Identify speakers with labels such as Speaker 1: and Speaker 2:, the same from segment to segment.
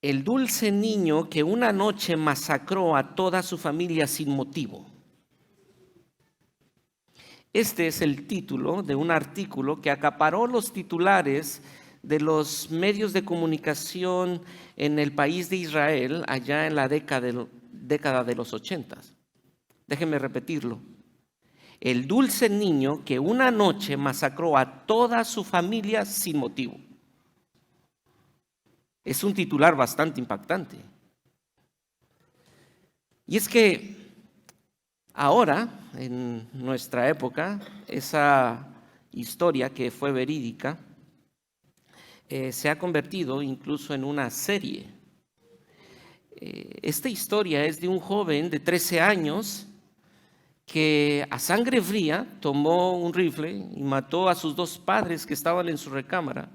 Speaker 1: El dulce niño que una noche masacró a toda su familia sin motivo. Este es el título de un artículo que acaparó los titulares de los medios de comunicación en el país de Israel allá en la década de los 80. Déjenme repetirlo. El dulce niño que una noche masacró a toda su familia sin motivo. Es un titular bastante impactante. Y es que ahora, en nuestra época, esa historia que fue verídica se ha convertido incluso en una serie. Esta historia es de un joven de 13 años que a sangre fría tomó un rifle y mató a sus dos padres que estaban en su recámara.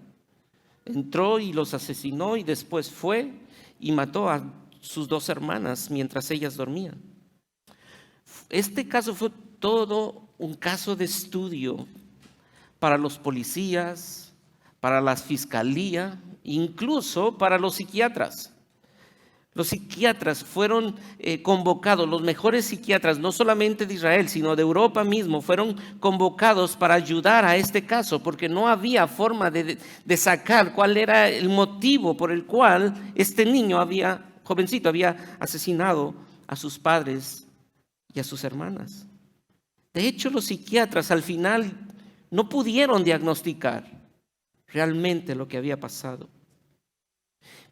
Speaker 1: Entró y los asesinó y después fue y mató a sus dos hermanas mientras ellas dormían. Este caso fue todo un caso de estudio para los policías, para la fiscalía, incluso para los psiquiatras. Los psiquiatras fueron convocados, los mejores psiquiatras, no solamente de Israel, sino de Europa mismo, fueron convocados para ayudar a este caso, porque no había forma de sacar cuál era el motivo por el cual este niño jovencito, había asesinado a sus padres y a sus hermanas. De hecho, los psiquiatras al final no pudieron diagnosticar realmente lo que había pasado.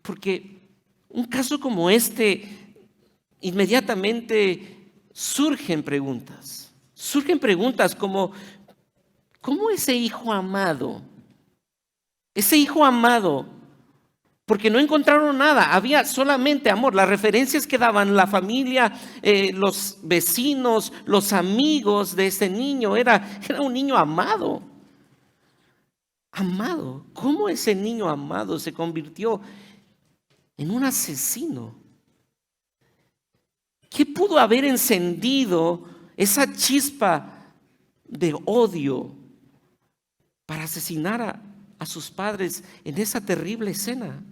Speaker 1: Porque un caso como este, inmediatamente surgen preguntas. Surgen preguntas como, ¿cómo ese hijo amado? Porque no encontraron nada, había solamente amor. Las referencias que daban la familia, los vecinos, los amigos de ese niño, era un niño amado. Amado. ¿Cómo ese niño amado se convirtió en un asesino? ¿Qué pudo haber encendido esa chispa de odio para asesinar a sus padres en esa terrible escena?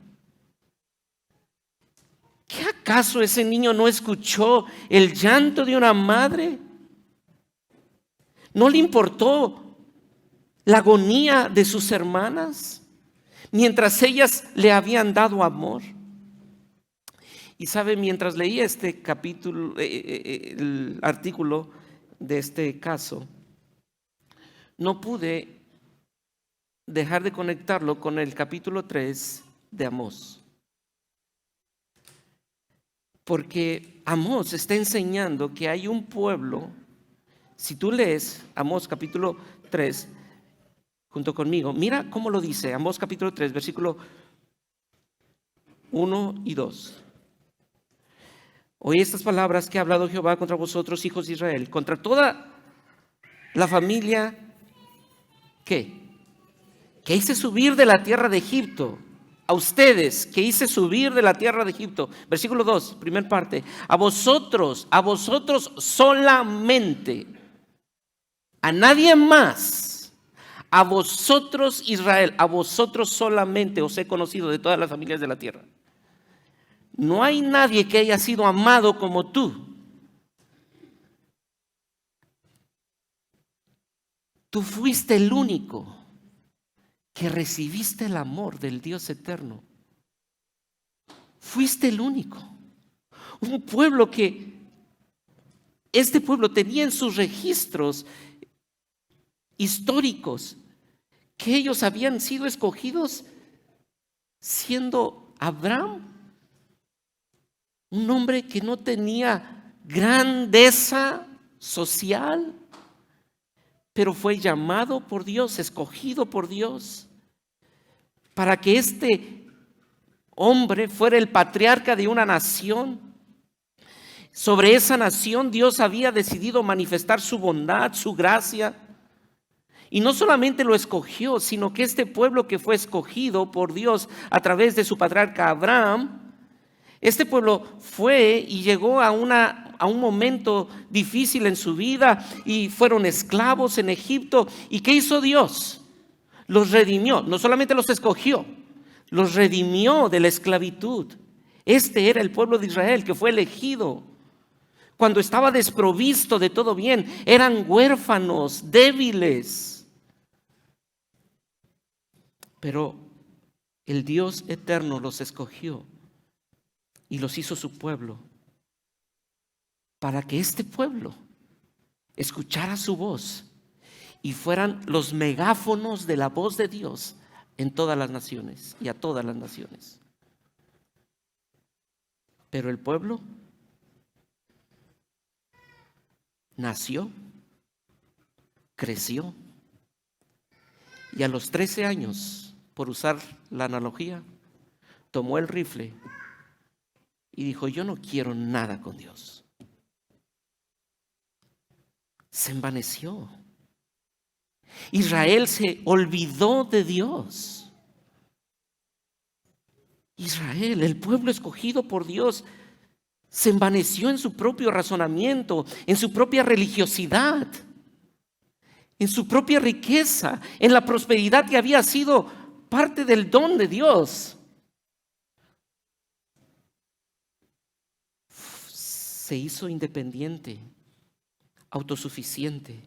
Speaker 1: ¿Qué acaso ese niño no escuchó el llanto de una madre? ¿No le importó la agonía de sus hermanas mientras ellas le habían dado amor? Y sabe, mientras leía este capítulo, el artículo de este caso, no pude dejar de conectarlo con el capítulo 3 de Amós. Porque Amós está enseñando que hay un pueblo. Si tú lees Amós capítulo 3 junto conmigo, mira cómo lo dice Amós capítulo 3, versículo 1 y 2. Oí estas palabras que ha hablado Jehová contra vosotros, hijos de Israel, contra toda la familia que hice subir de la tierra de Egipto, a ustedes que hice subir de la tierra de Egipto. Versículo 2, primera parte. A vosotros solamente, a nadie más, a vosotros Israel, a vosotros solamente os he conocido de todas las familias de la tierra. No hay nadie que haya sido amado como tú. Tú fuiste el único que recibiste el amor del Dios eterno. Fuiste el único. Un pueblo este pueblo tenía en sus registros históricos que ellos habían sido escogidos siendo Abraham, un hombre que no tenía grandeza social, pero fue llamado por Dios, escogido por Dios, para que este hombre fuera el patriarca de una nación. Sobre esa nación Dios había decidido manifestar su bondad, su gracia. Y no solamente lo escogió, sino que este pueblo que fue escogido por Dios a través de su patriarca Abraham, este pueblo fue y llegó a un momento difícil en su vida y fueron esclavos en Egipto. ¿Y qué hizo Dios? Los redimió, no solamente los escogió, los redimió de la esclavitud Este era el pueblo de Israel que fue elegido cuando estaba desprovisto de todo bien. Eran huérfanos, débiles. Pero el Dios eterno los escogió y los hizo su pueblo para que este pueblo escuchara su voz y fueran los megáfonos de la voz de Dios en todas las naciones y a todas las naciones. Pero el pueblo nació, creció y a los 13 años, por usar la analogía, tomó el rifle y dijo: yo no quiero nada con Dios. Se envaneció. Israel se olvidó de Dios. Israel, el pueblo escogido por Dios, se envaneció en su propio razonamiento, en su propia religiosidad, en su propia riqueza, en la prosperidad que había sido parte del don de Dios. Se hizo independiente, autosuficiente.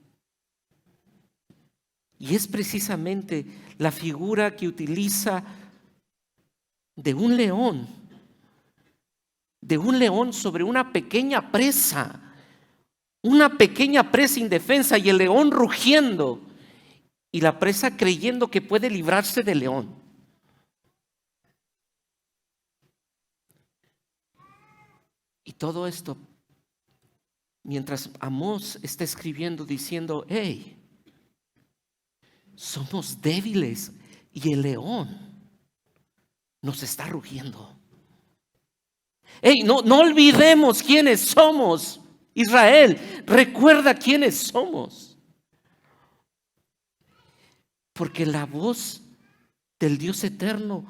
Speaker 1: Y es precisamente la figura que utiliza de un león sobre una pequeña presa indefensa, y el león rugiendo y la presa creyendo que puede librarse del león. Y todo esto mientras Amós está escribiendo diciendo: hey, somos débiles y el león nos está rugiendo. Hey, no olvidemos quiénes somos. Israel, recuerda quiénes somos. Porque la voz del Dios eterno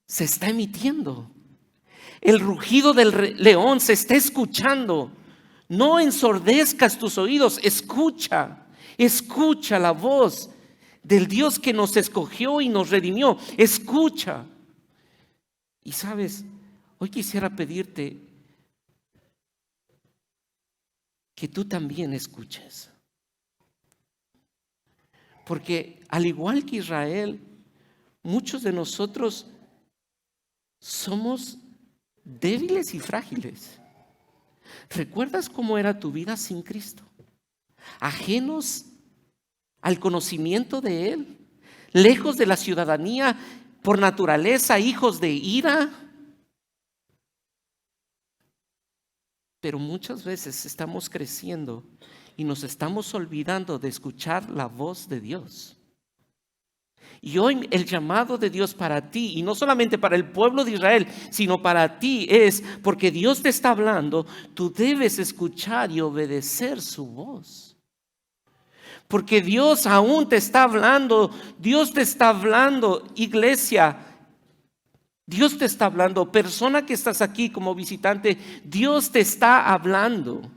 Speaker 1: se está emitiendo. El rugido del león se está escuchando. No ensordezcas tus oídos, escucha la voz del Dios que nos escogió y nos redimió. Escucha. Y sabes, hoy quisiera pedirte que tú también escuches. Porque al igual que Israel, muchos de nosotros somos débiles y frágiles. ¿Recuerdas cómo era tu vida sin Cristo? Ajenos al conocimiento de Él, lejos de la ciudadanía, por naturaleza, hijos de ira. Pero muchas veces estamos creciendo y nos estamos olvidando de escuchar la voz de Dios. Y hoy el llamado de Dios para ti, y no solamente para el pueblo de Israel, sino para ti, es porque Dios te está hablando, tú debes escuchar y obedecer su voz. Porque Dios aún te está hablando. Dios te está hablando, iglesia. Dios te está hablando, persona que estás aquí como visitante. Dios te está hablando.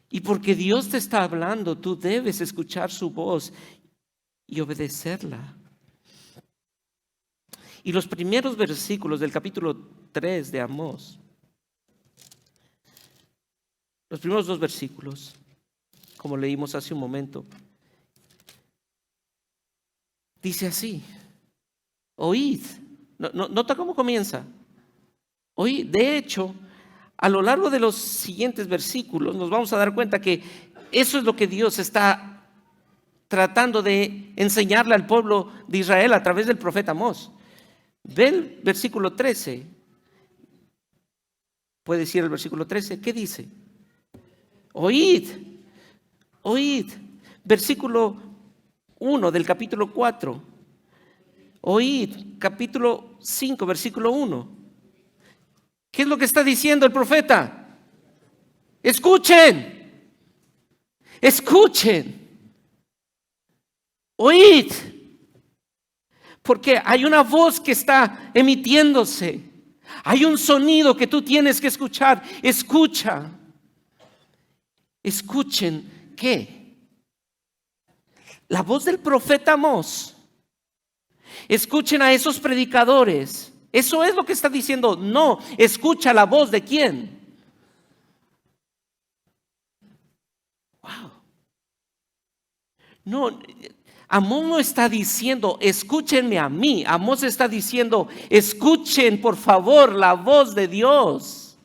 Speaker 1: Y porque Dios te está hablando, tú debes escuchar su voz y obedecerla. Y los primeros versículos del capítulo 3 de Amós, los primeros 2 versículos, como leímos hace un momento, dice así: oíd. Nota cómo comienza. Oíd. De hecho, a lo largo de los siguientes versículos nos vamos a dar cuenta que eso es lo que Dios está tratando de enseñarle al pueblo de Israel a través del profeta Amós. Ve el versículo 13. Puede decir el versículo 13. ¿Qué dice? Oíd. Versículo 1 del capítulo 4. Oíd, capítulo 5, versículo 1. ¿Qué es lo que está diciendo el profeta? Escuchen. Oíd. Porque hay una voz que está emitiéndose. Hay un sonido que tú tienes que escuchar. Escucha. Escuchen. ¿Qué? La voz del profeta Amós. Escuchen a esos predicadores, Eso es lo que está diciendo. No, escucha la voz de quién. Wow. No, Amós no está diciendo, escúchenme a mí. Amós está diciendo, escuchen por favor la voz de Dios.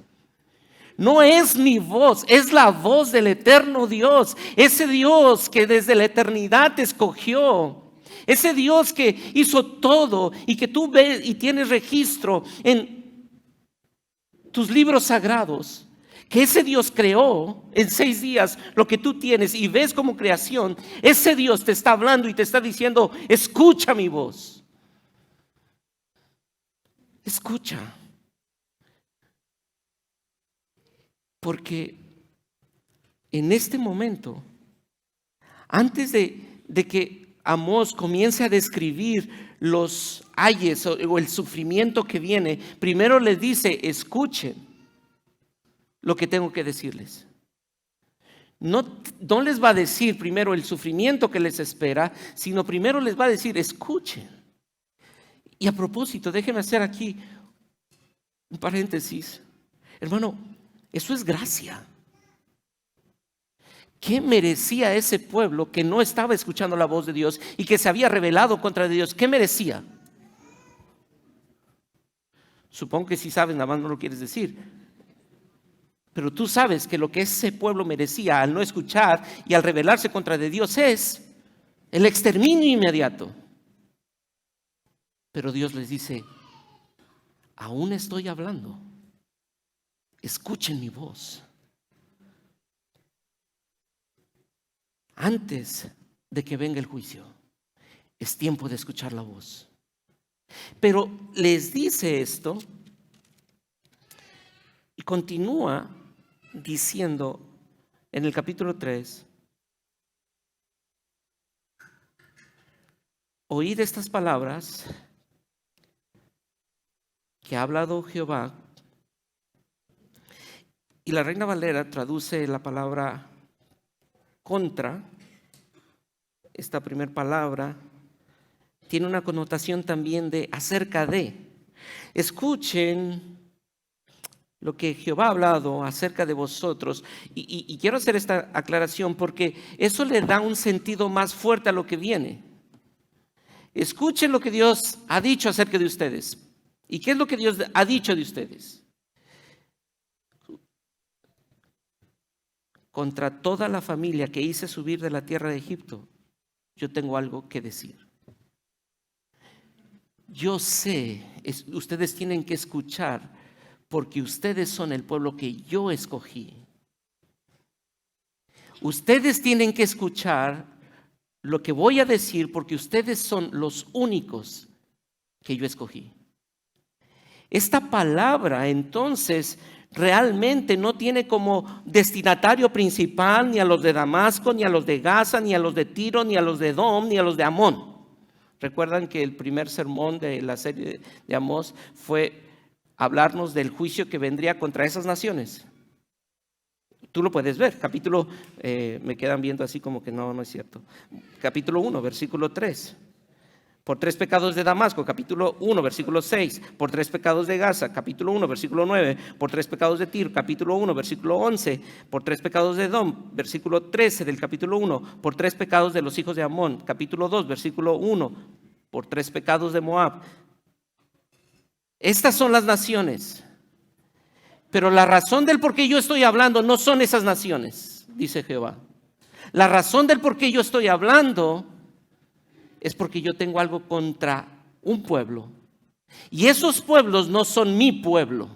Speaker 1: No es mi voz, es la voz del eterno Dios. Ese Dios que desde la eternidad te escogió. Ese Dios que hizo todo y que tú ves y tienes registro en tus libros sagrados. Que ese Dios creó en 6 días lo que tú tienes y ves como creación. Ese Dios te está hablando y te está diciendo, escucha mi voz. Escucha. Porque en este momento, antes de que Amós comience a describir los ayes o el sufrimiento que viene, primero les dice, escuchen lo que tengo que decirles. No les va a decir primero el sufrimiento que les espera, sino primero les va a decir, escuchen. Y a propósito, déjenme hacer aquí un paréntesis. Hermano, eso es gracia. ¿Qué merecía ese pueblo que no estaba escuchando la voz de Dios y que se había rebelado contra Dios? ¿Qué merecía? Supongo que sí sabes, nada más no lo quieres decir. Pero tú sabes que lo que ese pueblo merecía al no escuchar y al rebelarse contra de Dios es el exterminio inmediato. Pero Dios les dice, aún estoy hablando, escuchen mi voz. Antes de que venga el juicio, es tiempo de escuchar la voz. Pero les dice esto y continúa diciendo en el capítulo 3, oíd estas palabras que ha hablado Jehová. Y la Reina Valera traduce la palabra contra. Esta primera palabra tiene una connotación también de acerca de. Escuchen lo que Jehová ha hablado acerca de vosotros. Y quiero hacer esta aclaración porque eso le da un sentido más fuerte a lo que viene. Escuchen lo que Dios ha dicho acerca de ustedes. ¿Y qué es lo que Dios ha dicho de ustedes? Contra toda la familia que hice subir de la tierra de Egipto, yo tengo algo que decir. Yo sé, ustedes tienen que escuchar porque ustedes son el pueblo que yo escogí. Ustedes tienen que escuchar lo que voy a decir porque ustedes son los únicos que yo escogí. Esta palabra entonces realmente no tiene como destinatario principal ni a los de Damasco, ni a los de Gaza, ni a los de Tiro, ni a los de Edom, ni a los de Amón. Recuerdan que el primer sermón de la serie de Amós fue hablarnos del juicio que vendría contra esas naciones. Tú lo puedes ver, capítulo, me quedan viendo así como que no es cierto. Capítulo 1, versículo 3. Por 3 pecados de Damasco, capítulo 1, versículo 6. Por 3 pecados de Gaza, capítulo 1, versículo 9. Por 3 pecados de Tiro, capítulo 1, versículo 11. Por 3 pecados de Edom, versículo 13 del capítulo 1. Por 3 pecados de los hijos de Amón, capítulo 2, versículo 1. Por 3 pecados de Moab. Estas son las naciones. Pero la razón del por qué yo estoy hablando no son esas naciones, dice Jehová. La razón del por qué yo estoy hablando es porque yo tengo algo contra un pueblo. Y esos pueblos no son mi pueblo.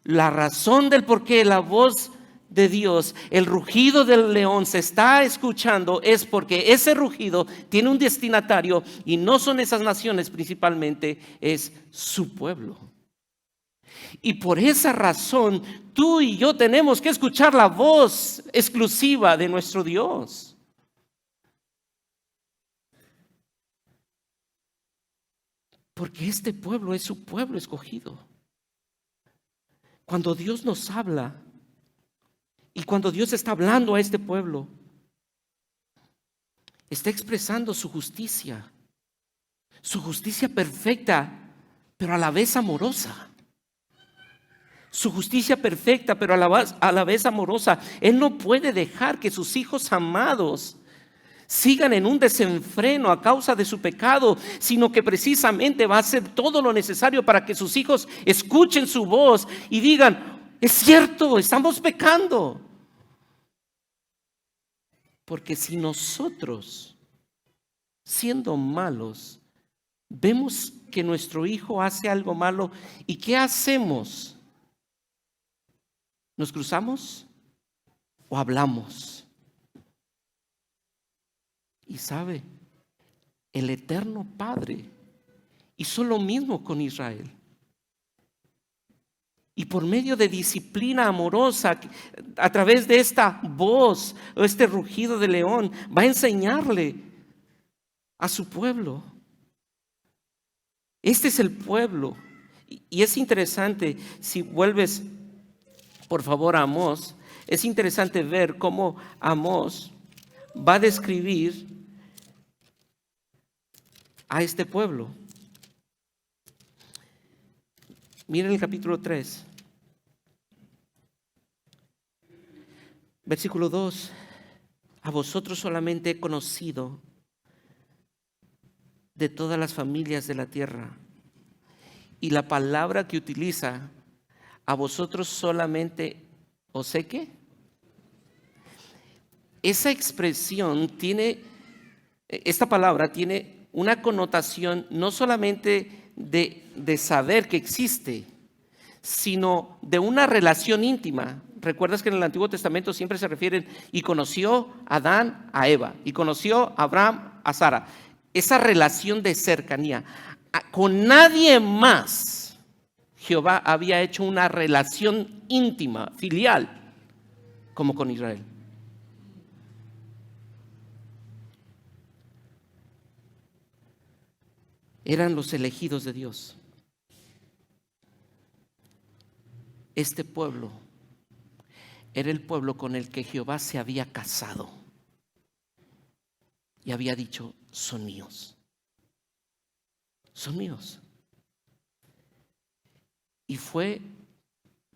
Speaker 1: La razón del por qué la voz de Dios, el rugido del león se está escuchando es porque ese rugido tiene un destinatario y no son esas naciones principalmente, es su pueblo. Y por esa razón tú y yo tenemos que escuchar la voz exclusiva de nuestro Dios. Porque este pueblo es su pueblo escogido. Cuando Dios nos habla y cuando Dios está hablando a este pueblo, está expresando su justicia, Su justicia perfecta, pero a la vez amorosa. Su justicia perfecta, pero a la vez amorosa. Él no puede dejar que sus hijos amados sigan en un desenfreno a causa de su pecado, sino que precisamente va a hacer todo lo necesario para que sus hijos escuchen su voz y digan: es cierto, estamos pecando. Porque si nosotros, siendo malos, vemos que nuestro hijo hace algo malo, ¿y qué hacemos? ¿Nos cruzamos o hablamos? Y sabe, el eterno Padre hizo lo mismo con Israel. Y por medio de disciplina amorosa, a través de esta voz o este rugido de león, va a enseñarle a su pueblo. Este es el pueblo. Y es interesante, si vuelves por favor a Amós, es interesante ver cómo Amós va a describir a este pueblo. Miren el capítulo 3, versículo 2. A vosotros solamente he conocido de todas las familias de la tierra. Y la palabra que utiliza, a vosotros solamente os sé qué. Esa expresión tiene, esta palabra tiene una connotación no solamente de saber que existe, sino de una relación íntima. Recuerdas que en el Antiguo Testamento siempre se refieren: y conoció Adán a Eva, y conoció Abraham a Sara. Esa relación de cercanía. Con nadie más Jehová había hecho una relación íntima, filial, como con Israel. Eran los elegidos de Dios. Este pueblo era el pueblo con el que Jehová se había casado y había dicho: son míos, son míos. Y fue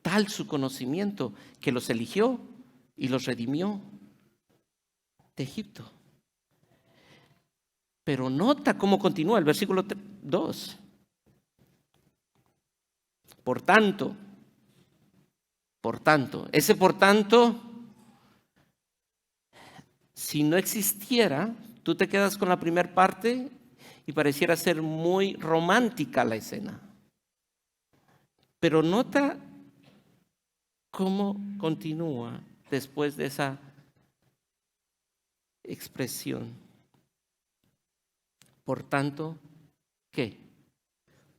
Speaker 1: tal su conocimiento que los eligió y los redimió de Egipto. Pero nota cómo continúa el versículo 2. Por tanto, ese por tanto, si no existiera, tú te quedas con la primera parte y pareciera ser muy romántica la escena. Pero nota cómo continúa después de esa expresión. Por tanto, ¿qué?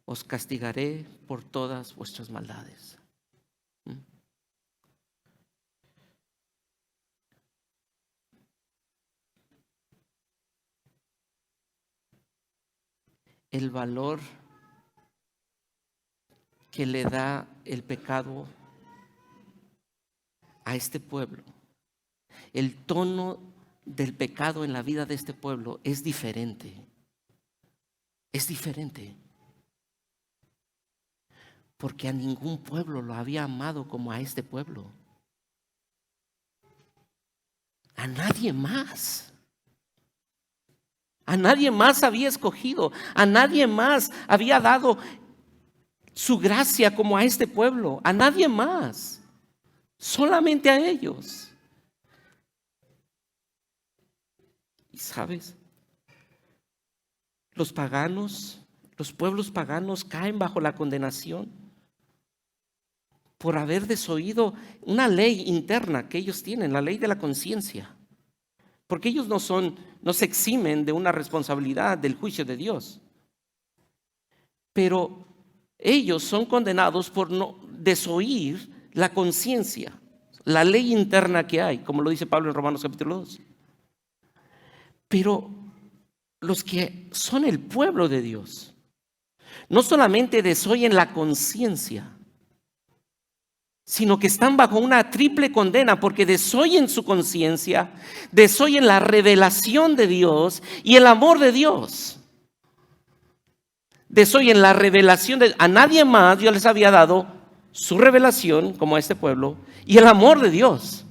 Speaker 1: Os castigaré por todas vuestras maldades. El valor que le da el pecado a este pueblo, el tono del pecado en la vida de este pueblo es diferente. Es diferente. Porque a ningún pueblo lo había amado como a este pueblo. A nadie más. A nadie más había escogido. A nadie más había dado su gracia como a este pueblo. A nadie más. Solamente a ellos. ¿Y sabes? Los paganos, los pueblos paganos caen bajo la condenación por haber desoído una ley interna que ellos tienen, la ley de la conciencia. Porque ellos no se eximen de una responsabilidad del juicio de Dios. Pero ellos son condenados por no desoír la conciencia, la ley interna que hay, como lo dice Pablo en Romanos capítulo 2. Pero los que son el pueblo de Dios no solamente desoyen la conciencia, sino que están bajo una triple condena, porque desoyen su conciencia, desoyen la revelación de Dios y el amor de Dios. de soy en la revelación a nadie más Dios les había dado su revelación como a este pueblo y el amor de Dios.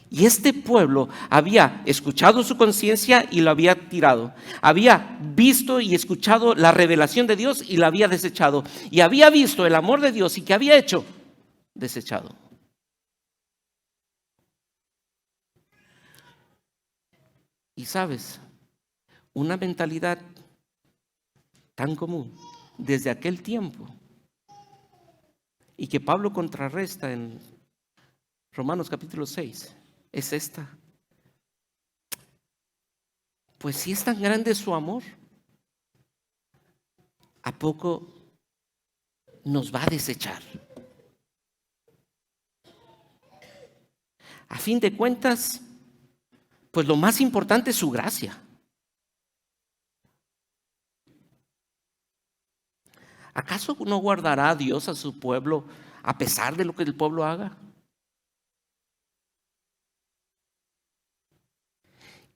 Speaker 1: Y este pueblo había escuchado su conciencia y lo había tirado. Había visto y escuchado la revelación de Dios y la había desechado. Y había visto el amor de Dios y ¿qué había hecho? Desechado. Y sabes, una mentalidad tan común desde aquel tiempo y que Pablo contrarresta en Romanos capítulo 6 es esta. Pues si es tan grande su amor, ¿a poco nos va a desechar? A fin de cuentas, pues lo más importante es su gracia. ¿Acaso no guardará Dios a su pueblo a pesar de lo que el pueblo haga?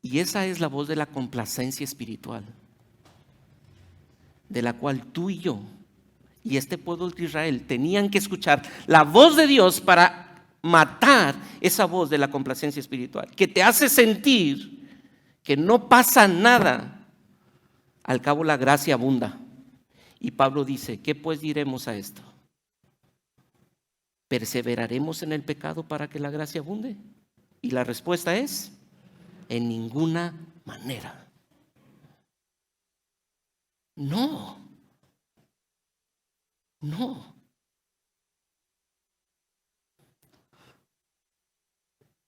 Speaker 1: Y esa es la voz de la complacencia espiritual, de la cual tú y yo y este pueblo de Israel tenían que escuchar la voz de Dios para matar esa voz de la complacencia espiritual, que te hace sentir que no pasa nada. Al cabo la gracia abunda. Y Pablo dice, ¿qué pues diremos a esto? ¿Perseveraremos en el pecado para que la gracia abunde? Y la respuesta es, en ninguna manera. No.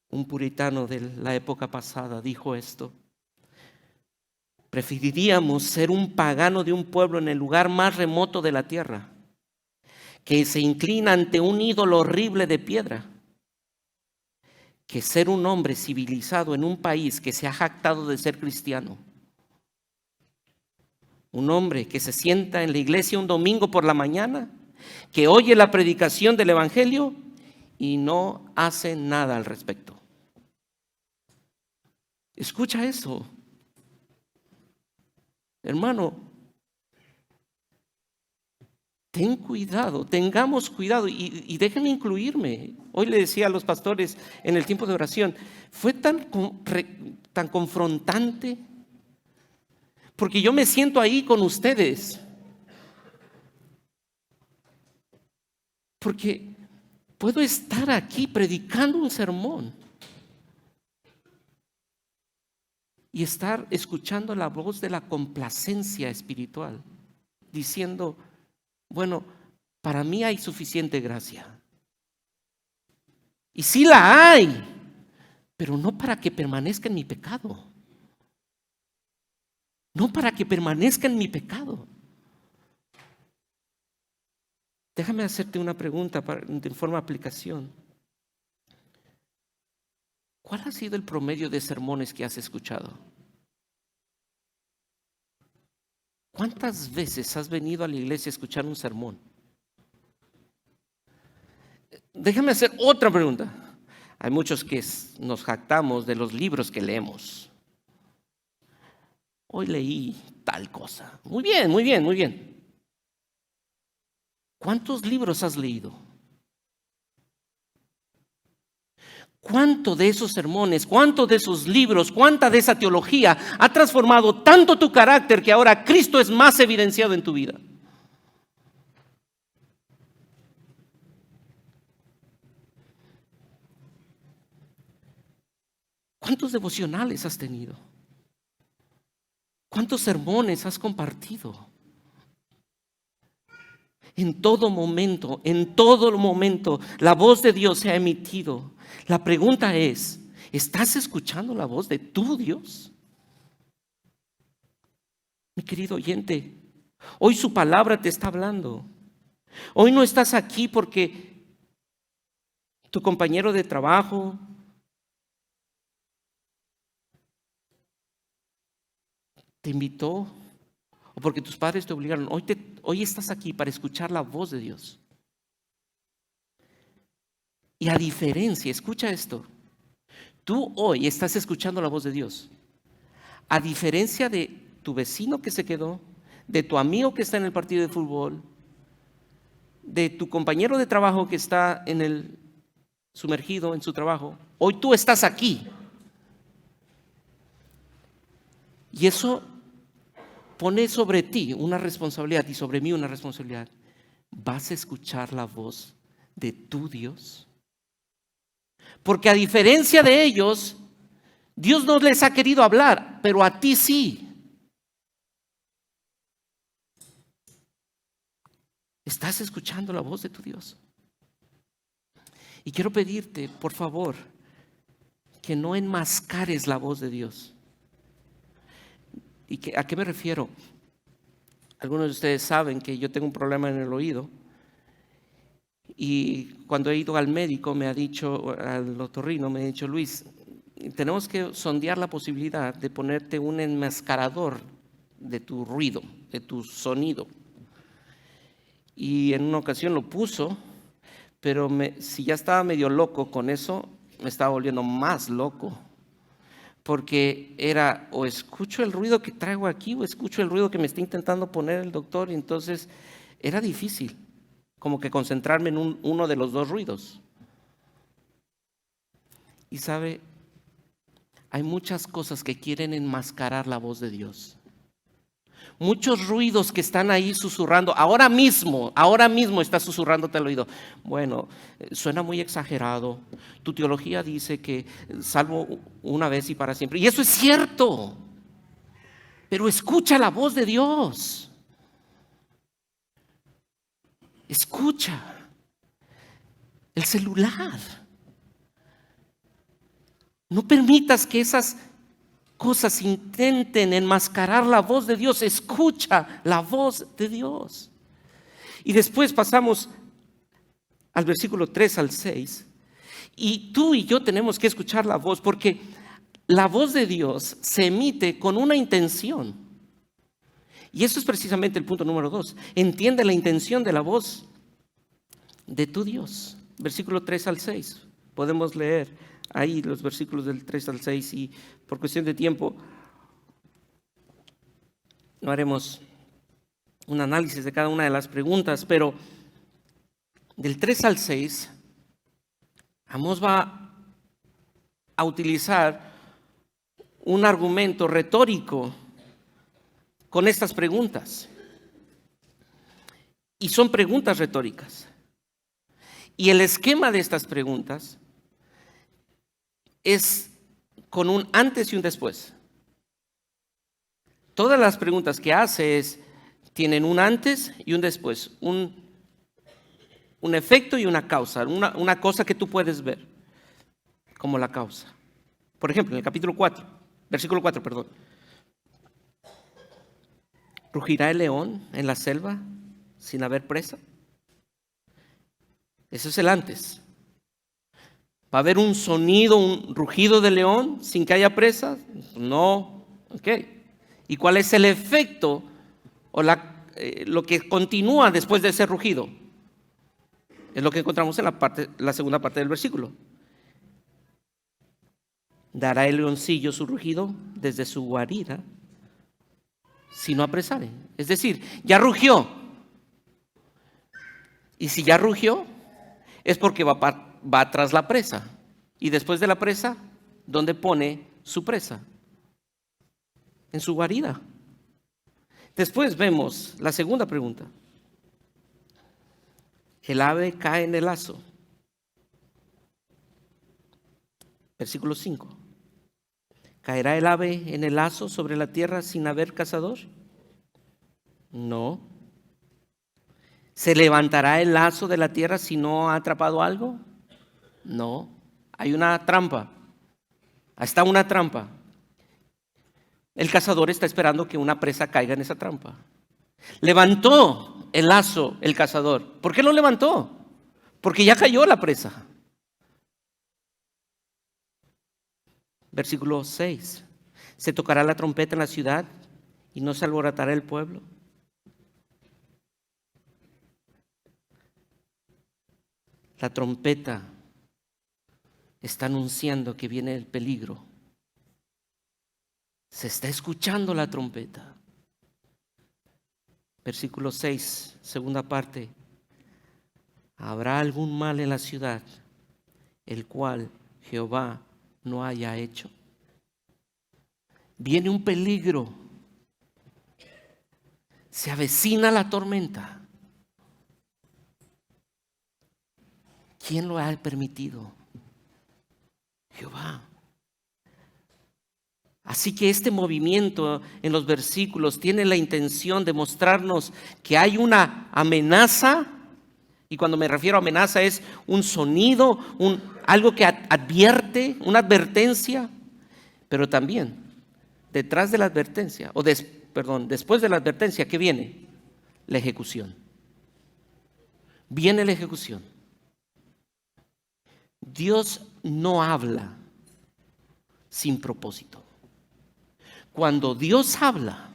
Speaker 1: Un puritano de la época pasada dijo esto: preferiríamos ser un pagano de un pueblo en el lugar más remoto de la tierra, que se inclina ante un ídolo horrible de piedra, que ser un hombre civilizado en un país que se ha jactado de ser cristiano. Un hombre que se sienta en la iglesia un domingo por la mañana, que oye la predicación del evangelio y no hace nada al respecto. Escucha eso. Hermano, ten cuidado, tengamos cuidado y déjenme incluirme. Hoy le decía a los pastores en el tiempo de oración, fue tan confrontante, porque yo me siento ahí con ustedes. Porque puedo estar aquí predicando un sermón y estar escuchando la voz de la complacencia espiritual, diciendo, bueno, para mí hay suficiente gracia. Y sí la hay, pero no para que permanezca en mi pecado. No para que permanezca en mi pecado. Déjame hacerte una pregunta de forma de aplicación. ¿Cuál ha sido el promedio de sermones que has escuchado? ¿Cuántas veces has venido a la iglesia a escuchar un sermón? Déjame hacer otra pregunta. Hay muchos que nos jactamos de los libros que leemos. Hoy leí tal cosa. Muy bien, muy bien, muy bien. ¿Cuántos libros has leído? ¿Cuánto de esos sermones, cuánto de esos libros, cuánta de esa teología ha transformado tanto tu carácter que ahora Cristo es más evidenciado en tu vida? ¿Cuántos devocionales has tenido? ¿Cuántos sermones has compartido? En todo momento, la voz de Dios se ha emitido. La pregunta es, ¿estás escuchando la voz de tu Dios? Mi querido oyente, hoy su palabra te está hablando. Hoy no estás aquí porque tu compañero de trabajo te invitó o porque tus padres te obligaron. Hoy estás aquí para escuchar la voz de Dios. Y a diferencia, escucha esto, tú hoy estás escuchando la voz de Dios. A diferencia de tu vecino que se quedó, de tu amigo que está en el partido de fútbol, de tu compañero de trabajo que está sumergido en su trabajo. Hoy tú estás aquí. Y eso pone sobre ti una responsabilidad y sobre mí una responsabilidad. ¿Vas a escuchar la voz de tu Dios? Porque a diferencia de ellos, Dios no les ha querido hablar, pero a ti sí. ¿Estás escuchando la voz de tu Dios? Y quiero pedirte, por favor, que no enmascares la voz de Dios. ¿Y a qué me refiero? Algunos de ustedes saben que yo tengo un problema en el oído. Y cuando he ido al médico, me ha dicho, al otorrino, me ha dicho: Luis, tenemos que sondear la posibilidad de ponerte un enmascarador de tu ruido, de tu sonido. Y en una ocasión lo puso, pero si ya estaba medio loco con eso, me estaba volviendo más loco. Porque era, o escucho el ruido que traigo aquí, o escucho el ruido que me está intentando poner el doctor. Y entonces era difícil, como que concentrarme en uno de los dos ruidos. Y sabe, hay muchas cosas que quieren enmascarar la voz de Dios. Muchos ruidos que están ahí susurrando. Ahora mismo está susurrándote al oído. Bueno, suena muy exagerado. Tu teología dice que salvo una vez y para siempre. Y eso es cierto. Pero escucha la voz de Dios. Escucha el celular. No permitas que esas cosas intenten enmascarar la voz de Dios. Escucha la voz de Dios. Y después pasamos al versículo 3 al 6. Y tú y yo tenemos que escuchar la voz, porque la voz de Dios se emite con una intención. Y eso es precisamente el punto número 2. Entiende la intención de la voz de tu Dios. Versículo 3 al 6. Podemos leer ahí los versículos del 3 al 6, y por cuestión de tiempo no haremos un análisis de cada una de las preguntas, pero del 3 al 6 Amós va a utilizar un argumento retórico con estas preguntas. Y son preguntas retóricas. Y el esquema de estas preguntas es con un antes y un después. Todas las preguntas que hace tienen un antes y un después, un efecto y una causa, una cosa que tú puedes ver como la causa. Por ejemplo, en el capítulo 4, versículo 4, perdón. ¿Rugirá el león en la selva sin haber presa? Ese es el antes. ¿Va a haber un sonido, un rugido de león sin que haya presa? No. Ok. ¿Y cuál es el efecto o lo que continúa después de ese rugido? Es lo que encontramos en la segunda parte del versículo. ¿Dará el leoncillo su rugido desde su guarida si no apresare? Es decir, ya rugió. Y si ya rugió, es porque va tras la presa. Y después de la presa, ¿dónde pone su presa? En su guarida. Después vemos la segunda pregunta. El ave cae en el lazo. Versículo 5. ¿Caerá el ave en el lazo sobre la tierra sin haber cazador? No. ¿Se levantará el lazo de la tierra si no ha atrapado algo? No. Hay una trampa. Está una trampa. El cazador está esperando que una presa caiga en esa trampa. Levantó el lazo el cazador. ¿Por qué lo levantó? Porque ya cayó la presa. Versículo 6. ¿Se tocará la trompeta en la ciudad y no se alborotará el pueblo? La trompeta está anunciando que viene el peligro. Se está escuchando la trompeta. Versículo 6, segunda parte. ¿Habrá algún mal en la ciudad, el cual Jehová no haya hecho? Viene un peligro. Se avecina la tormenta. ¿Quién lo ha permitido? Jehová. Así que este movimiento en los versículos tiene la intención de mostrarnos que hay una amenaza, y cuando me refiero a amenaza es un sonido, algo que advierte, una advertencia, pero también detrás de la advertencia, después de la advertencia, ¿qué viene? La ejecución. Viene la ejecución. Dios no habla sin propósito. Cuando Dios habla,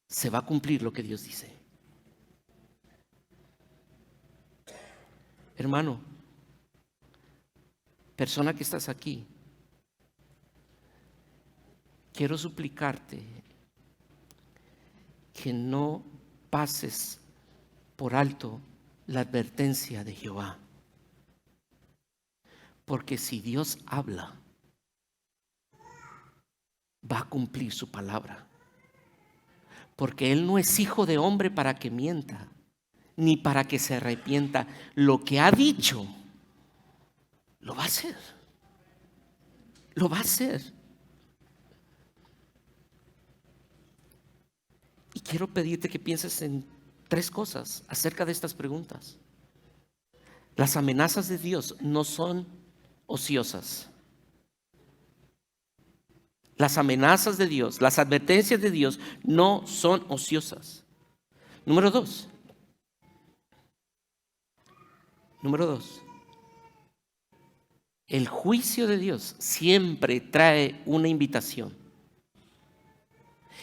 Speaker 1: se va a cumplir lo que Dios dice. Hermano, persona que estás aquí, quiero suplicarte que no pases por alto la advertencia de Jehová. Porque si Dios habla, va a cumplir su palabra. Porque Él no es hijo de hombre para que mienta, ni para que se arrepienta. Lo que ha dicho, lo va a hacer. Lo va a hacer. Y quiero pedirte que pienses en 3 cosas acerca de estas preguntas. Las amenazas de Dios no son ociosas. Las amenazas de Dios, las advertencias de Dios no son ociosas. Número 2. El juicio de Dios siempre trae una invitación.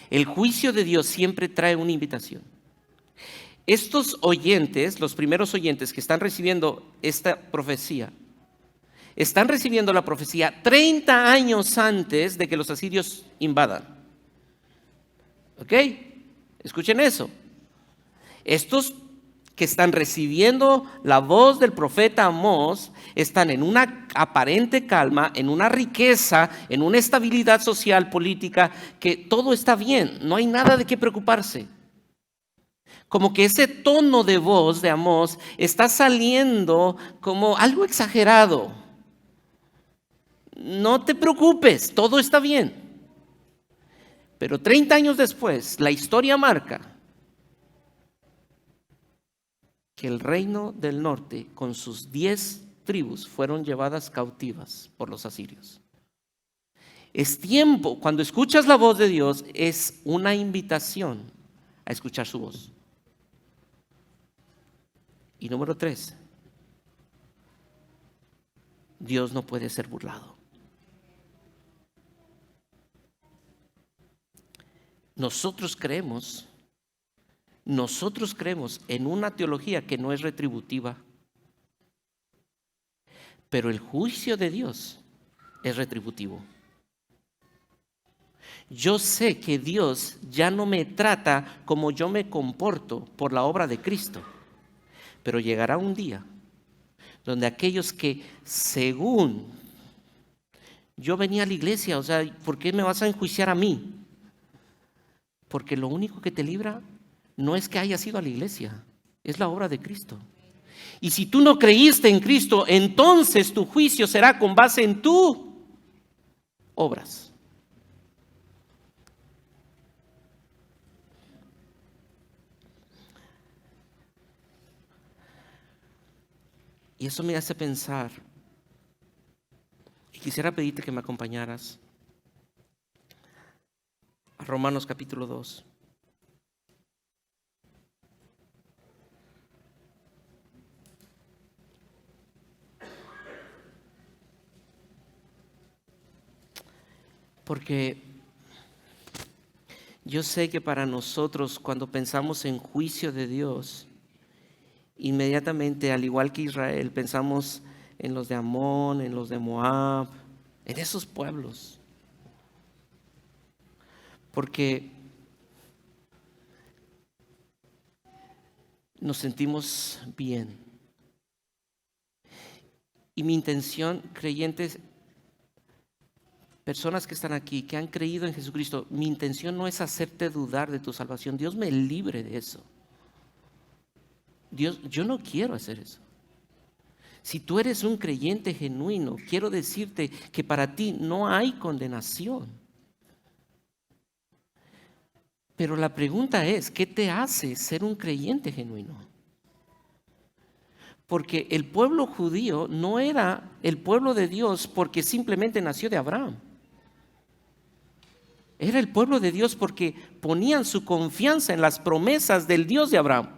Speaker 1: El juicio de Dios siempre trae una invitación. Estos oyentes, los primeros oyentes que están recibiendo esta profecía, están recibiendo la profecía 30 años antes de que los asirios invadan. ¿Ok? Escuchen eso. Estos que están recibiendo la voz del profeta Amós están en una aparente calma, en una riqueza, en una estabilidad social, política, que todo está bien, no hay nada de qué preocuparse. Como que ese tono de voz de Amós está saliendo como algo exagerado. No te preocupes, todo está bien. Pero 30 años después, la historia marca que el reino del norte con sus 10 tribus fueron llevadas cautivas por los asirios. Es tiempo, cuando escuchas la voz de Dios, es una invitación a escuchar su voz. Y número 3, Dios no puede ser burlado. Nosotros creemos en una teología que no es retributiva, pero el juicio de Dios es retributivo. Yo sé que Dios ya no me trata como yo me comporto por la obra de Cristo, pero llegará un día donde aquellos que según yo venía a la iglesia, o sea, ¿por qué me vas a enjuiciar a mí? Porque lo único que te libra no es que hayas ido a la iglesia, es la obra de Cristo. Y si tú no creíste en Cristo, entonces tu juicio será con base en tus obras. Y eso me hace pensar, y quisiera pedirte que me acompañaras a Romanos capítulo 2. Porque yo sé que para nosotros, cuando pensamos en juicio de Dios, inmediatamente, al igual que Israel, pensamos en los de Amón, en los de Moab, en esos pueblos. Porque nos sentimos bien. Y mi intención, creyentes, personas que están aquí, que han creído en Jesucristo, mi intención no es hacerte dudar de tu salvación. Dios me libre de eso. Yo no quiero hacer eso. Si tú eres un creyente genuino, quiero decirte que para ti no hay condenación. Pero la pregunta es, ¿qué te hace ser un creyente genuino? Porque el pueblo judío no era el pueblo de Dios porque simplemente nació de Abraham. Era el pueblo de Dios porque ponían su confianza en las promesas del Dios de Abraham.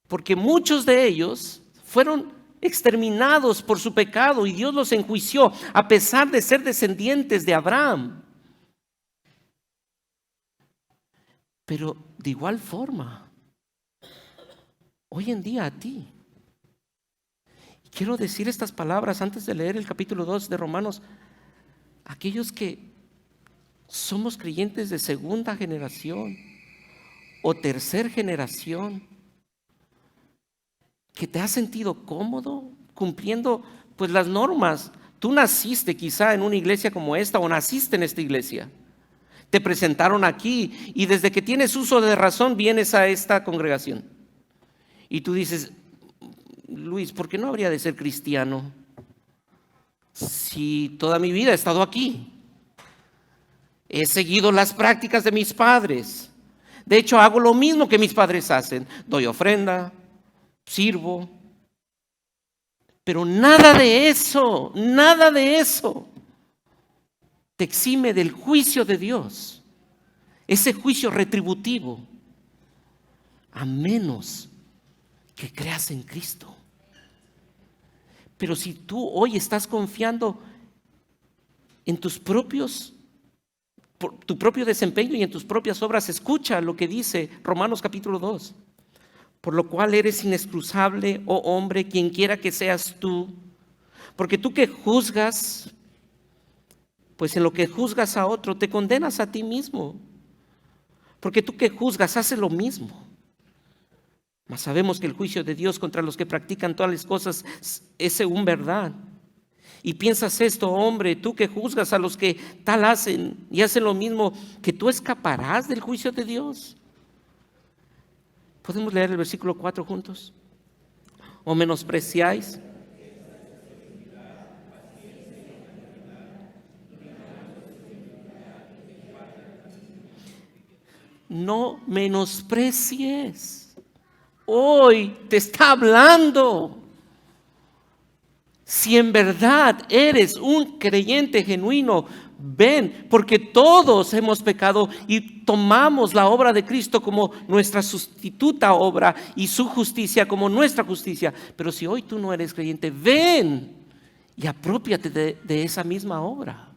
Speaker 1: Porque muchos de ellos fueron exterminados por su pecado y Dios los enjuició a pesar de ser descendientes de Abraham. Pero de igual forma, hoy en día a ti, quiero decir estas palabras antes de leer el capítulo 2 de Romanos. Aquellos que somos creyentes de segunda generación o tercera generación, que te has sentido cómodo cumpliendo pues las normas. Tú naciste quizá en una iglesia como esta o naciste en esta iglesia. Te presentaron aquí y desde que tienes uso de razón vienes a esta congregación. Y tú dices, Luis, ¿por qué no habría de ser cristiano si toda mi vida he estado aquí? He seguido las prácticas de mis padres. De hecho, hago lo mismo que mis padres hacen. Doy ofrenda, sirvo. Pero nada de eso te exime del juicio de Dios. Ese juicio retributivo. A menos que creas en Cristo. Pero si tú hoy estás confiando en tu propio desempeño y en tus propias obras, escucha lo que dice Romanos capítulo 2. Por lo cual eres inexcusable, oh hombre, quien quiera que seas tú. Porque tú que juzgas, pues en lo que juzgas a otro, te condenas a ti mismo. Porque tú que juzgas, haces lo mismo. Mas sabemos que el juicio de Dios contra los que practican todas las cosas es según verdad. Y piensas esto, hombre, tú que juzgas a los que tal hacen y hacen lo mismo, que tú escaparás del juicio de Dios. ¿Podemos leer el versículo 4 juntos? ¿O menospreciáis? No menosprecies. Hoy te está hablando. Si en verdad eres un creyente genuino, ven, porque todos hemos pecado y tomamos la obra de Cristo como nuestra sustituta obra y su justicia como nuestra justicia. Pero si hoy tú no eres creyente, ven y aprópiate de esa misma obra.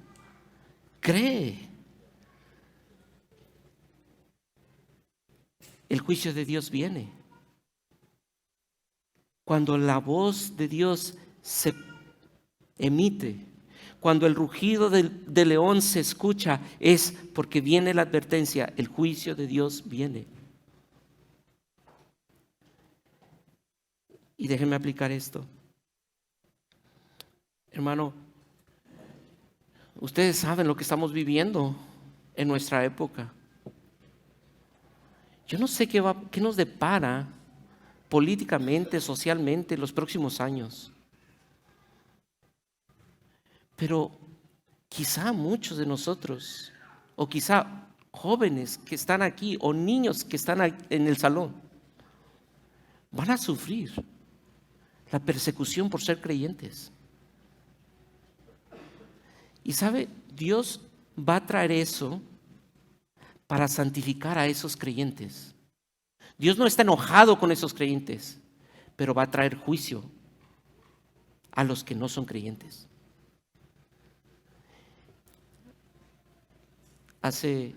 Speaker 1: Cree. El juicio de Dios viene. Cuando la voz de Dios se emite, cuando el rugido del león se escucha, es porque viene la advertencia, el juicio de Dios viene. Y déjenme aplicar esto. Hermano, ustedes saben lo que estamos viviendo en nuestra época. Yo no sé qué nos depara políticamente, socialmente en los próximos años. Pero quizá muchos de nosotros, o quizá jóvenes que están aquí, o niños que están en el salón, van a sufrir la persecución por ser creyentes. Y sabe, Dios va a traer eso para santificar a esos creyentes. Dios no está enojado con esos creyentes, pero va a traer juicio a los que no son creyentes. Hace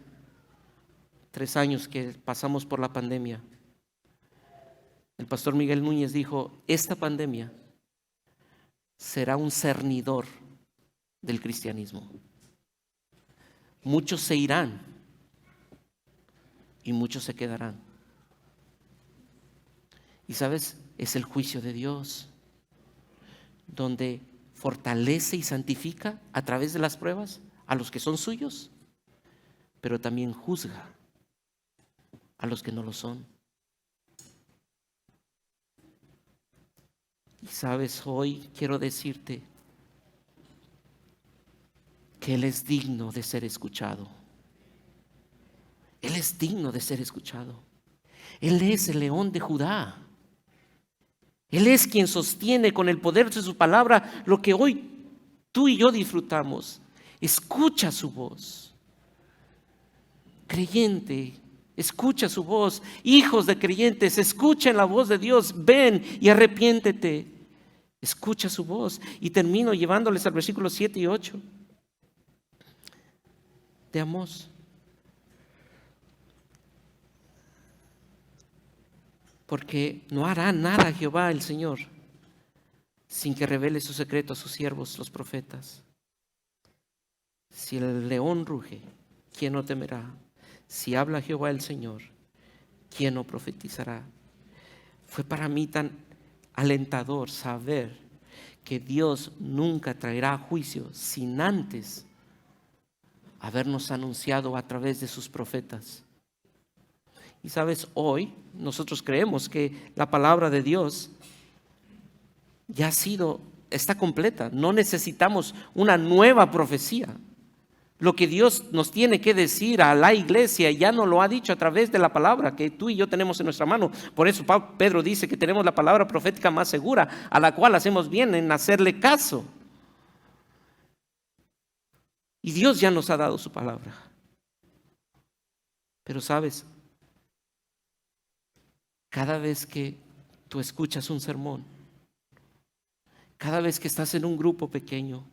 Speaker 1: 3 años que pasamos por la pandemia, el pastor Miguel Núñez dijo, esta pandemia será un cernidor del cristianismo. Muchos se irán y muchos se quedarán. Y sabes, es el juicio de Dios, donde fortalece y santifica a través de las pruebas a los que son suyos, pero también juzga a los que no lo son. Y sabes, hoy quiero decirte que Él es digno de ser escuchado. Él es digno de ser escuchado. Él es el león de Judá. Él es quien sostiene con el poder de su palabra lo que hoy tú y yo disfrutamos. Escucha su voz. Creyente, escucha su voz. Hijos de creyentes, escuchen la voz de Dios. Ven y arrepiéntete. Escucha su voz. Y termino llevándoles al versículo 7 y 8 de Amós. Porque no hará nada Jehová el Señor sin que revele su secreto a sus siervos, los profetas. Si el león ruge, ¿quién no temerá? Si habla Jehová el Señor, ¿quién no profetizará? Fue para mí tan alentador saber que Dios nunca traerá juicio sin antes habernos anunciado a través de sus profetas. Y sabes, hoy nosotros creemos que la palabra de Dios ya está completa. No necesitamos una nueva profecía. Lo que Dios nos tiene que decir a la iglesia ya nos lo ha dicho a través de la palabra que tú y yo tenemos en nuestra mano. Por eso Pedro dice que tenemos la palabra profética más segura, a la cual hacemos bien en hacerle caso. Y Dios ya nos ha dado su palabra. Pero sabes, cada vez que tú escuchas un sermón, cada vez que estás en un grupo pequeño,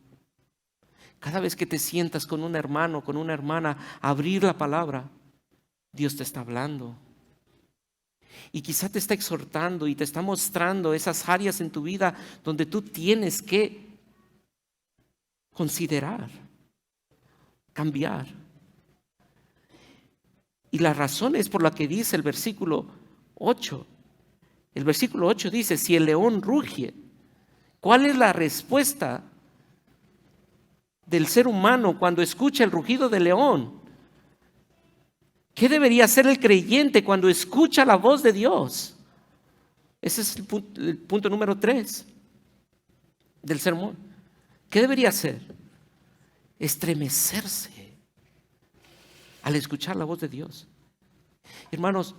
Speaker 1: cada vez que te sientas con un hermano, con una hermana, a abrir la palabra, Dios te está hablando. Y quizá te está exhortando y te está mostrando esas áreas en tu vida donde tú tienes que considerar, cambiar. Y la razón es por la que dice el versículo 8. El versículo 8 dice, si el león ruge, ¿cuál es la respuesta del ser humano cuando escucha el rugido del león? ¿Qué debería hacer el creyente cuando escucha la voz de Dios? Ese es el punto número 3 del sermón. ¿Qué debería hacer? Estremecerse al escuchar la voz de Dios. Hermanos,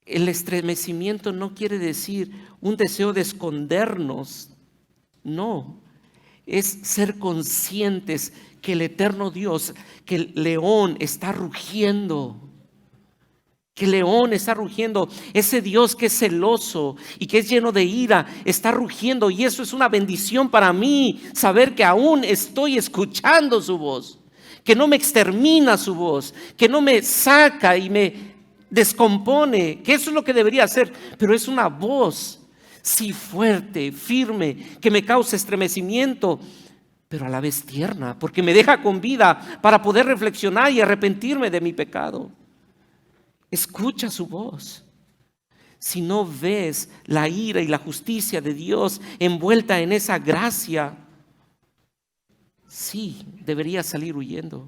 Speaker 1: el estremecimiento no quiere decir un deseo de escondernos. No, es ser conscientes que el eterno Dios, que el león está rugiendo. Que el león está rugiendo. Ese Dios que es celoso y que es lleno de ira está rugiendo. Y eso es una bendición para mí, saber que aún estoy escuchando su voz. Que no me extermina su voz. Que no me saca y me descompone, que eso es lo que debería hacer, pero es una voz, sí, fuerte, firme, que me causa estremecimiento, pero a la vez tierna, porque me deja con vida para poder reflexionar y arrepentirme de mi pecado. Escucha su voz. Si no ves la ira y la justicia de Dios envuelta en esa gracia, sí, deberías salir huyendo,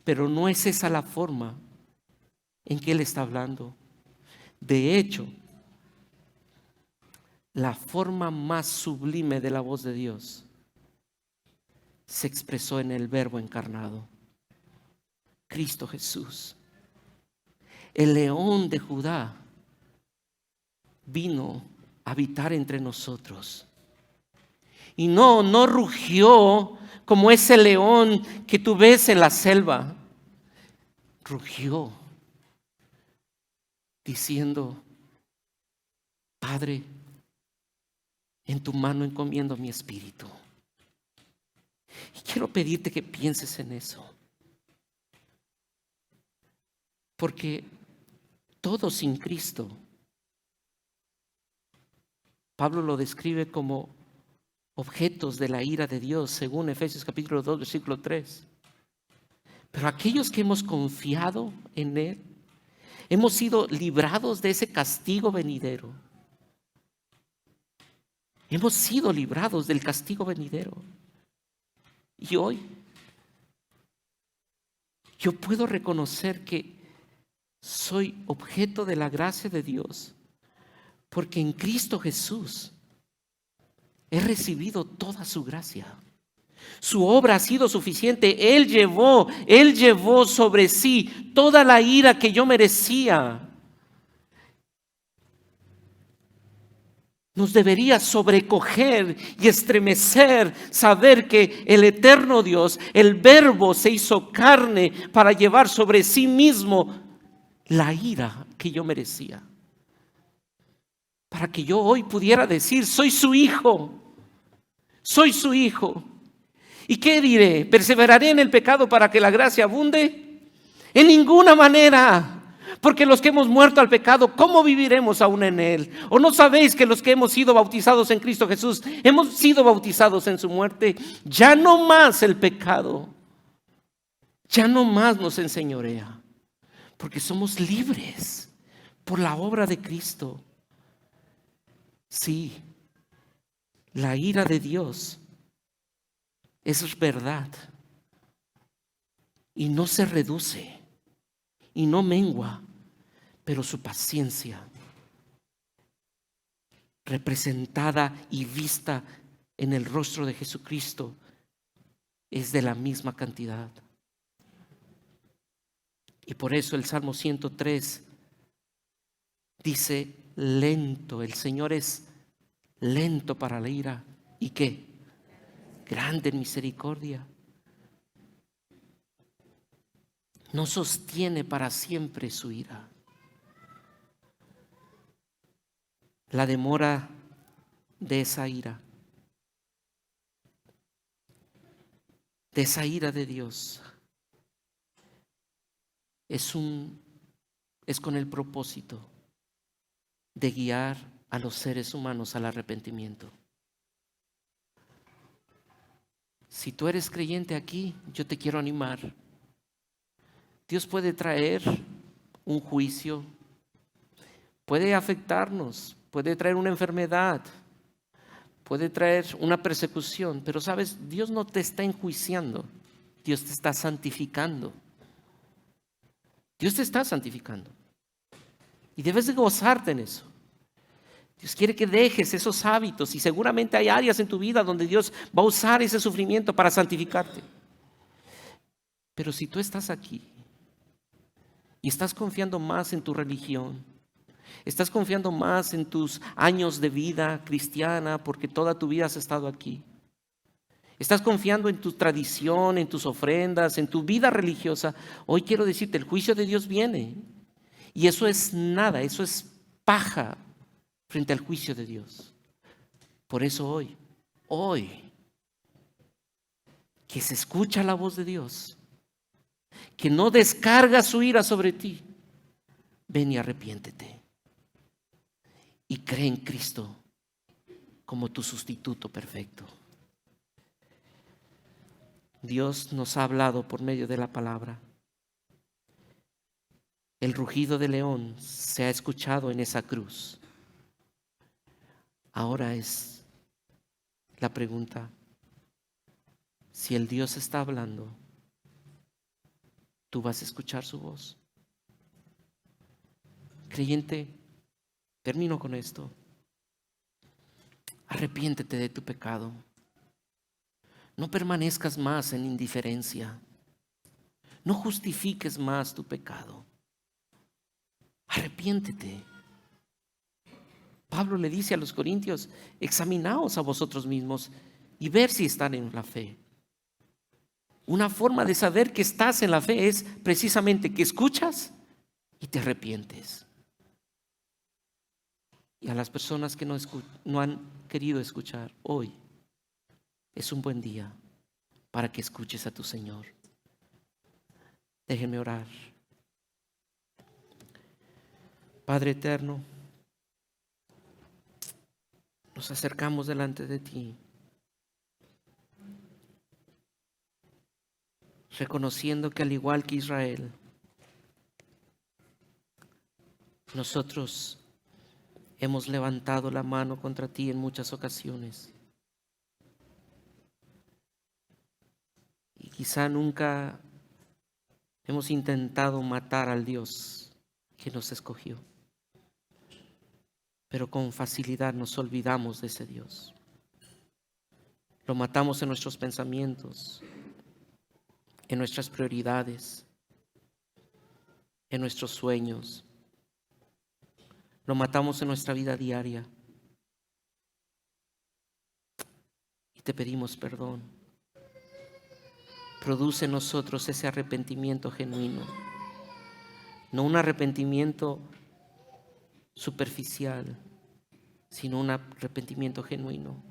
Speaker 1: pero no es esa la forma en que Él está hablando. De hecho, la forma más sublime de la voz de Dios se expresó en el Verbo encarnado, Cristo Jesús. El león de Judá vino a habitar entre nosotros. Y no rugió como ese león que tú ves en la selva. Rugió diciendo, Padre, en tu mano encomiendo mi espíritu. Y quiero pedirte que pienses en eso. Porque todo sin Cristo, Pablo lo describe como objetos de la ira de Dios, según Efesios capítulo 2, versículo 3. Pero aquellos que hemos confiado en Él, Hemos sido librados de ese castigo venidero. Hemos sido librados del castigo venidero. Y hoy yo puedo reconocer que soy objeto de la gracia de Dios, porque en Cristo Jesús he recibido toda su gracia. Su obra ha sido suficiente. Él llevó sobre sí toda la ira que yo merecía. Nos debería sobrecoger y estremecer saber que el eterno Dios, el Verbo, se hizo carne para llevar sobre sí mismo la ira que yo merecía. Para que yo hoy pudiera decir: soy su hijo, soy su hijo. ¿Y qué diré? ¿Perseveraré en el pecado para que la gracia abunde? En ninguna manera. Porque los que hemos muerto al pecado, ¿cómo viviremos aún en él? ¿O no sabéis que los que hemos sido bautizados en Cristo Jesús, hemos sido bautizados en su muerte? Ya no más el pecado, ya no más nos enseñorea, porque somos libres por la obra de Cristo. Sí, la ira de Dios es verdad y no se reduce y no mengua, pero su paciencia, representada y vista en el rostro de Jesucristo, es de la misma cantidad. Y por eso el Salmo 103 dice: lento, el Señor es lento para la ira. ¿Y qué? Grande en misericordia. No sostiene para siempre su ira. La demora de esa ira de Dios es con el propósito de guiar a los seres humanos al arrepentimiento. Si tú eres creyente aquí, yo te quiero animar. Dios puede traer un juicio, puede afectarnos, puede traer una enfermedad, puede traer una persecución, pero sabes, Dios no te está enjuiciando, Dios te está santificando. Dios te está santificando y debes de gozarte en eso. Dios quiere que dejes esos hábitos y seguramente hay áreas en tu vida donde Dios va a usar ese sufrimiento para santificarte. Pero si tú estás aquí y estás confiando más en tu religión, estás confiando más en tus años de vida cristiana porque toda tu vida has estado aquí, estás confiando en tu tradición, en tus ofrendas, en tu vida religiosa, hoy quiero decirte, el juicio de Dios viene y eso es nada, eso es paja frente al juicio de Dios. Por eso hoy que se escucha la voz de Dios, que no descarga su ira sobre ti, ven y arrepiéntete y cree en Cristo como tu sustituto perfecto. Dios nos ha hablado por medio de la palabra. El rugido del león se ha escuchado en esa cruz. Ahora es la pregunta: si el Dios está hablando, ¿tú vas a escuchar su voz? Creyente, termino con esto. Arrepiéntete de tu pecado. No permanezcas más en indiferencia. No justifiques más tu pecado. Arrepiéntete. Pablo le dice a los corintios: examinaos a vosotros mismos y ver si están en la fe. Una forma de saber que estás en la fe es precisamente que escuchas y te arrepientes. Y a las personas que no han querido escuchar, hoy es un buen día para que escuches a tu Señor. Déjenme orar. Padre eterno, nos acercamos delante de ti, reconociendo que al igual que Israel, Nosotros hemos levantado la mano contra ti en muchas ocasiones. Y quizá nunca hemos intentado matar al Dios que nos escogió. Pero con facilidad nos olvidamos de ese Dios. Lo matamos en nuestros pensamientos, en nuestras prioridades, en nuestros sueños. Lo matamos en nuestra vida diaria. Y te pedimos perdón. Produce en nosotros ese arrepentimiento genuino. No un arrepentimiento superficial, sino un arrepentimiento genuino.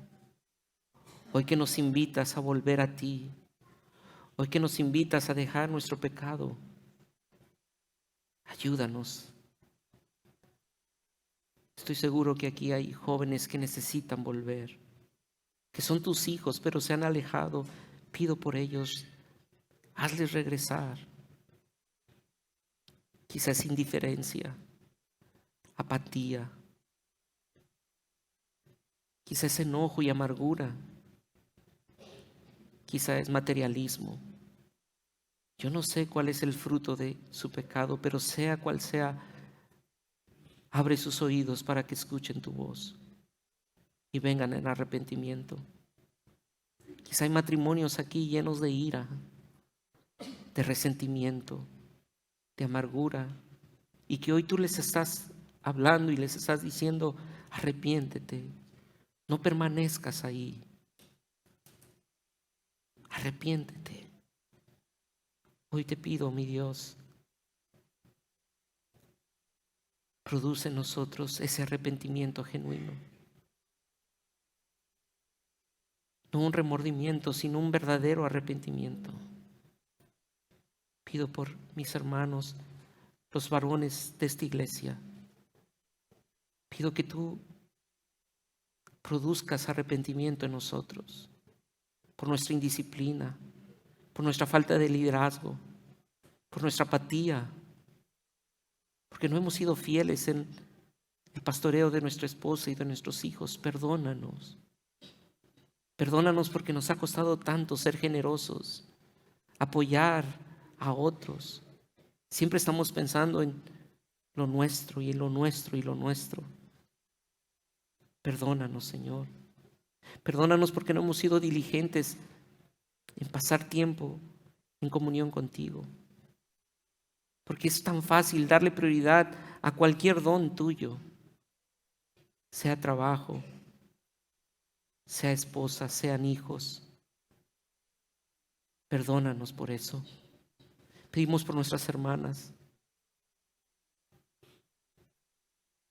Speaker 1: Hoy que nos invitas a volver a ti, hoy que nos invitas a dejar nuestro pecado, ayúdanos. Estoy seguro que aquí hay jóvenes que necesitan volver, que son tus hijos, pero se han alejado. Pido por ellos, hazles regresar. Quizás indiferencia, apatía, quizás enojo y amargura, quizás materialismo. Yo no sé cuál es el fruto de su pecado, pero sea cual sea, abre sus oídos para que escuchen tu voz y vengan en arrepentimiento. Quizá hay matrimonios aquí llenos de ira, de resentimiento, de amargura, y que hoy tú les estás hablando y les estás diciendo, arrepiéntete, no permanezcas ahí, arrepiéntete. Hoy te pido, mi Dios, produce en nosotros ese arrepentimiento genuino. No un remordimiento, sino un verdadero arrepentimiento. Pido por mis hermanos, los varones de esta iglesia. Pido que tú produzcas arrepentimiento en nosotros por nuestra indisciplina, por nuestra falta de liderazgo, por nuestra apatía, porque no hemos sido fieles en el pastoreo de nuestra esposa y de nuestros hijos. Perdónanos. Perdónanos porque nos ha costado tanto ser generosos, apoyar a otros. Siempre estamos pensando en lo nuestro y en lo nuestro y lo nuestro. Perdónanos, Señor. Perdónanos porque no hemos sido diligentes en pasar tiempo en comunión contigo. Porque es tan fácil darle prioridad a cualquier don tuyo, sea trabajo, sea esposa, sean hijos. Perdónanos por eso. Pedimos por nuestras hermanas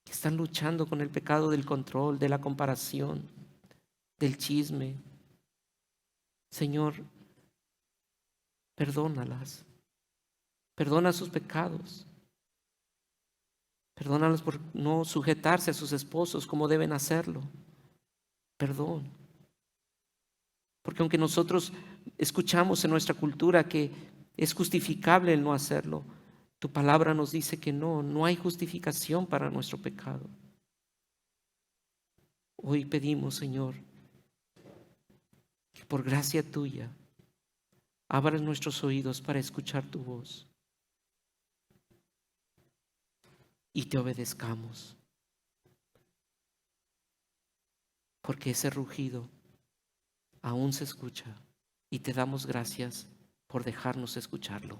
Speaker 1: que están luchando con el pecado del control, de la comparación, del chisme. Señor, perdónalas. Perdona sus pecados. Perdónalas por no sujetarse a sus esposos como deben hacerlo. Perdón. Porque aunque nosotros escuchamos en nuestra cultura que es justificable el no hacerlo, tu palabra nos dice que no hay justificación para nuestro pecado. Hoy pedimos, Señor, que por gracia tuya abras nuestros oídos para escuchar tu voz y te obedezcamos. Porque ese rugido aún se escucha y te damos gracias por dejarnos escucharlo.